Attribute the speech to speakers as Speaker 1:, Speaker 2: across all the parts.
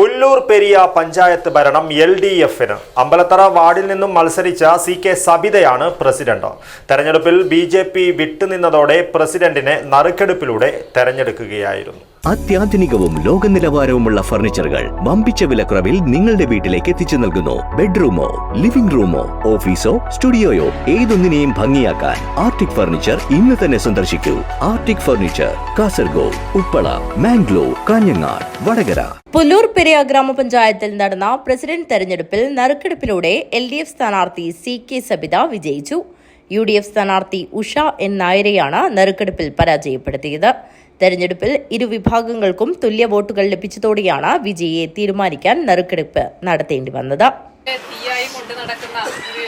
Speaker 1: പുല്ലൂർ പെരിയ പഞ്ചായത്ത് ഭരണം LDFന് അമ്പലത്തറ വാർഡിൽ നിന്നും മത്സരിച്ച CK സബിതയാണ് പ്രസിഡന്റ്. തെരഞ്ഞെടുപ്പിൽ BJP വിട്ടുനിന്നതോടെ പ്രസിഡന്റിനെ നറുക്കെടുപ്പിലൂടെ തെരഞ്ഞെടുക്കുകയായിരുന്നു.
Speaker 2: അത്യാധുനികവും ലോക നിലവാരവുമുള്ള ഫർണിച്ചറുകൾ വമ്പിച്ച വിലക്കുറവിൽ നിങ്ങളുടെ വീട്ടിലേക്ക് എത്തിച്ചു നൽകുന്നു. ബെഡ്റൂമോ, ലിവിംഗ് റൂമോ, ഓഫീസോ, സ്റ്റുഡിയോയോ ഏതൊന്നിനെയും ഭംഗിയാക്കാൻ ആർട്ടിക് ഫർണിച്ചർ ഇന്ന് തന്നെ സന്ദർശിക്കൂ. Arctic furniture, Kasaragod, Uppala, Mangalore, Kanhangad, Vadakara.
Speaker 3: പുല്ലൂർ പെരിയ ഗ്രാമപഞ്ചായത്തിൽ നടന്ന പ്രസിഡന്റ് തെരഞ്ഞെടുപ്പിൽ നറുക്കെടുപ്പിലൂടെ LDF സ്ഥാനാർത്ഥി CK സബിത വിജയിച്ചു. UDF സ്ഥാനാർത്ഥി ഉഷ N നായരെയാണ് നറുക്കെടുപ്പിൽ പരാജയപ്പെടുത്തിയത്. തെരഞ്ഞെടുപ്പിൽ ഇരുവിഭാഗങ്ങൾക്കും തുല്യ വോട്ടുകൾ ലഭിച്ചതോടെയാണ് വിജയിയെ തീരുമാനിക്കാൻ നറുക്കെടുപ്പ് നടത്തേണ്ടി വന്നത്.
Speaker 4: തീയായി കൊണ്ടു നടക്കുന്ന ഒരു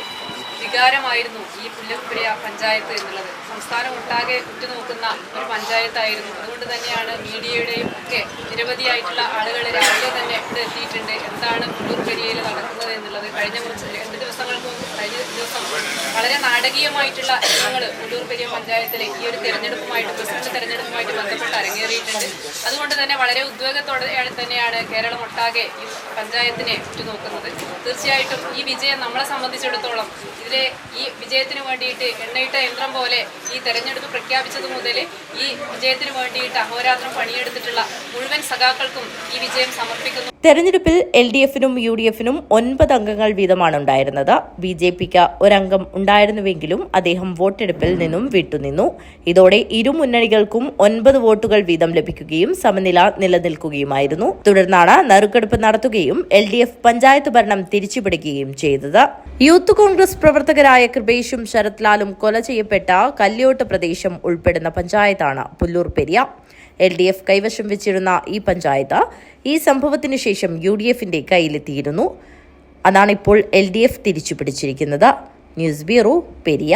Speaker 4: വികാരമായിരുന്നു ഈ പുല്ലൂർ പെരിയ പഞ്ചായത്ത് എന്നുള്ളത്. സംസ്ഥാനം ഒട്ടാകെ ഉറ്റുനോക്കുന്ന ഒരു പഞ്ചായത്തായിരുന്നു. അതുകൊണ്ട് തന്നെയാണ് മീഡിയയുടെയും ഒക്കെ നിരവധിയായിട്ടുള്ള ആളുകൾ രാവിലെ തന്നെ ഇവിടെ എത്തിയിട്ടുണ്ട്. എന്താണ് പുല്ലൂർ പെരിയയിൽ നടക്കുന്നത് എന്നുള്ളത്. കഴിഞ്ഞ ദിവസം വളരെ നാടകീയമായിട്ടുള്ള രംഗങ്ങൾ പുല്ലൂർ പെരിയ പഞ്ചായത്തിലെ ഈ ഒരു പ്രസിഡന്റ് തെരഞ്ഞെടുപ്പുമായിട്ട് ബന്ധപ്പെട്ട് അരങ്ങേറിയിട്ടുണ്ട്. അതുകൊണ്ട് തന്നെ വളരെ ഉദ്വേഗത്തോടെ തന്നെയാണ് കേരളം ഒട്ടാകെ ഈ പഞ്ചായത്തിനെ ഉറ്റുനോക്കുന്നത്. തീർച്ചയായിട്ടും ഈ വിജയം നമ്മളെ സംബന്ധിച്ചിടത്തോളം ഈ വിജയത്തിന് വേണ്ടിയിട്ട് എണ്ണയിട്ട യന്ത്രം പോലെ ഈ തെരഞ്ഞെടുപ്പ് പ്രഖ്യാപിച്ചത് മുതൽ ഈ വിജയത്തിന് വേണ്ടിയിട്ട് അഹോരാത്രം പണിയെടുത്തിട്ടുള്ള മുഴുവൻ സഖാക്കൾക്കും ഈ വിജയം സമർപ്പിക്കുന്നു.
Speaker 3: തെരഞ്ഞെടുപ്പിൽ LDFനും UDFനും 9 അംഗങ്ങൾ വീതമാണ് ഉണ്ടായിരുന്നത്. BJPക്ക് ഒരംഗം ഉണ്ടായിരുന്നുവെങ്കിലും അദ്ദേഹം വോട്ടെടുപ്പിൽ നിന്നും വിട്ടുനിന്നു. ഇതോടെ ഇരു മുന്നണികൾക്കും 9 വോട്ടുകൾ വീതം ലഭിക്കുകയും സമനില നിലനിൽക്കുകയുമായിരുന്നു. തുടർന്നാണ് നറുക്കെടുപ്പ് നടത്തുകയും LDF പഞ്ചായത്ത് ഭരണം തിരിച്ചുപിടിക്കുകയും ചെയ്തത്. യൂത്ത് കോൺഗ്രസ് പ്രവർത്തകരായ കൃപേഷും ശരത് ലാലും കൊല ചെയ്യപ്പെട്ട കല്യോട്ട് പ്രദേശം ഉൾപ്പെടുന്ന പഞ്ചായത്താണ് പുല്ലൂർ പെരിയ. LDF കൈവശം വെച്ചിരുന്ന ഈ പഞ്ചായത്ത് ഈ സംഭവത്തിന് ശേഷം UDFന്റെ കയ്യിലെത്തിയിരുന്നു. അതാണിപ്പോൾ LDF തിരിച്ചുപിടിച്ചിരിക്കുന്നത്. News bureau, Periya.